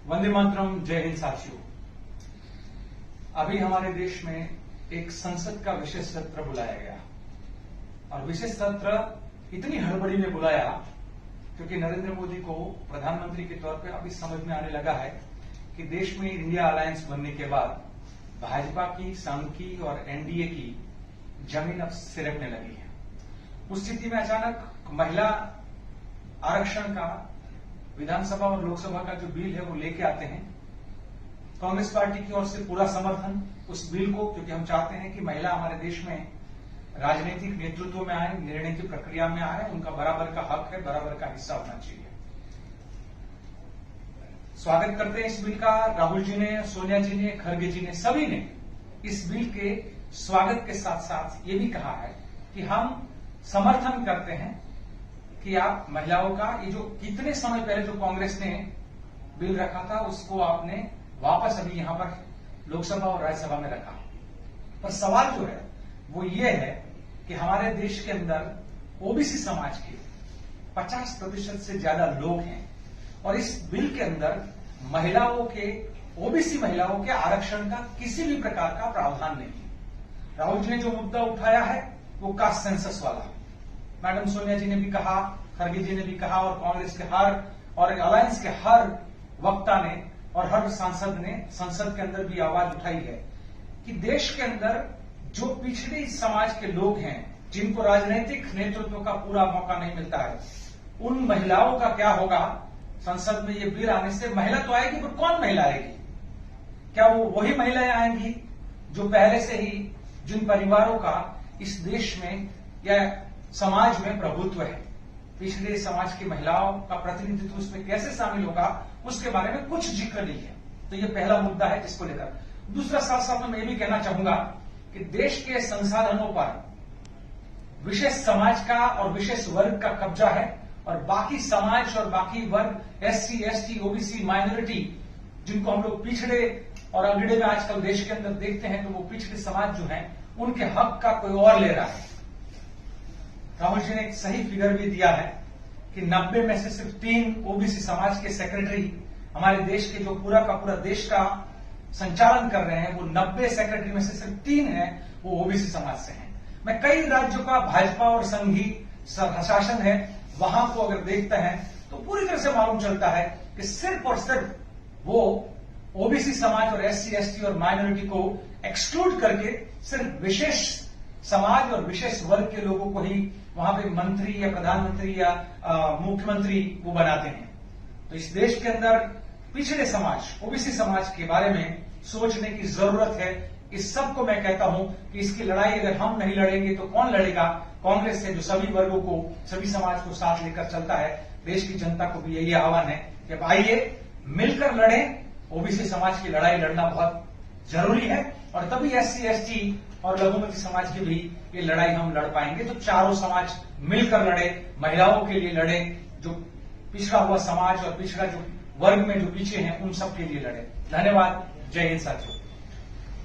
वंदे मातरम। जय हिंद साथियों। अभी हमारे देश में एक संसद का विशेष सत्र बुलाया गया और विशेष सत्र इतनी हड़बड़ी में बुलाया क्योंकि नरेंद्र मोदी को प्रधानमंत्री के तौर पर अभी समझ में आने लगा है कि देश में इंडिया अलायंस बनने के बाद भाजपा की, संघ की और एनडीए की जमीन अब सिरकने लगी है। उस स्थिति में अचानक महिला आरक्षण का विधानसभा और लोकसभा का जो बिल है वो लेके आते हैं। कांग्रेस पार्टी की ओर से पूरा समर्थन उस बिल को, क्योंकि हम चाहते हैं कि महिला हमारे देश में राजनीतिक नेतृत्व में आए, निर्णय की प्रक्रिया में आए, उनका बराबर का हक है, बराबर का हिस्सा होना चाहिए। स्वागत करते हैं इस बिल का। राहुल जी ने, सोनिया जी ने, खड़गे जी ने, सभी ने इस बिल के स्वागत के साथ साथ ये भी कहा है कि हम समर्थन करते हैं कि आप महिलाओं का ये जो कितने समय पहले जो कांग्रेस ने बिल रखा था उसको आपने वापस अभी यहां पर लोकसभा और राज्यसभा में रखा। पर सवाल जो है वो ये है कि हमारे देश के अंदर ओबीसी समाज के 50% से ज्यादा लोग हैं और इस बिल के अंदर महिलाओं के, ओबीसी महिलाओं के आरक्षण का किसी भी प्रकार का प्रावधान नहीं है। राहुल जी ने जो मुद्दा उठाया है वो कास्ट सेंसस वाला। मैडम सोनिया जी ने भी कहा, खड़गे जी ने भी कहा और कांग्रेस के हर और अलायंस के हर वक्ता ने और हर सांसद ने संसद के अंदर भी आवाज उठाई है कि देश के अंदर जो पिछड़े समाज के लोग हैं, जिनको राजनीतिक नेतृत्व का पूरा मौका नहीं मिलता है, उन महिलाओं का क्या होगा। संसद में ये बिल आने से महिला तो आएगी, पर कौन महिला आएगी? क्या वो वही महिलाएं आएंगी जो पहले से ही, जिन परिवारों का इस देश में या समाज में प्रभुत्व है? पिछड़े समाज की महिलाओं का प्रतिनिधित्व उसमें कैसे शामिल होगा, उसके बारे में कुछ जिक्र नहीं है। तो ये पहला मुद्दा है जिसको लेकर। दूसरा, साथ साथ में मैं ये भी कहना चाहूंगा कि देश के संसाधनों पर विशेष समाज का और विशेष वर्ग का कब्जा है और बाकी समाज और बाकी वर्ग, एससी, एसटी, ओबीसी, माइनॉरिटी, जिनको हम लोग पिछड़े और अगड़े में आजकल देश के अंदर देखते हैं, तो वो पिछड़े समाज जो है उनके हक का कोई और ले रहा है। राहुल जी ने एक सही फिगर भी दिया है कि 90 में से सिर्फ 3 ओबीसी समाज के सेक्रेटरी हमारे देश के, जो पूरा का पूरा देश का संचालन कर रहे हैं, वो 90 सेक्रेटरी में से सिर्फ 3 हैं वो ओबीसी समाज से हैं। मैं कई राज्यों का भाजपा और संघी शासन है, वहां को अगर देखते हैं तो पूरी तरह से मालूम चलता है कि सिर्फ और सिर्फ वो ओबीसी समाज और एससी, एसटी और माइनॉरिटी को एक्सक्लूड करके सिर्फ विशेष समाज और विशेष वर्ग के लोगों को ही वहां पे मंत्री या प्रधानमंत्री या मुख्यमंत्री वो बनाते हैं। तो इस देश के अंदर पिछड़े समाज, ओबीसी समाज के बारे में सोचने की जरूरत है। इस सब को मैं कहता हूं कि इसकी लड़ाई अगर हम नहीं लड़ेंगे तो कौन लड़ेगा? कांग्रेस है जो सभी वर्गों को, सभी समाज को साथ लेकर चलता है। देश की जनता को भी यही आह्वान है कि अब आइए मिलकर लड़ें। ओबीसी समाज की लड़ाई लड़ना बहुत जरूरी है और तभी एससी, एसटी और लघुमती समाज की भी ये लड़ाई हम लड़ पाएंगे। तो चारों समाज मिलकर लड़े, महिलाओं के लिए लड़े, जो पिछड़ा हुआ समाज और पिछड़ा जो वर्ग में जो पीछे हैं उन सब के लिए लड़े। धन्यवाद। जय हिंद साथियों।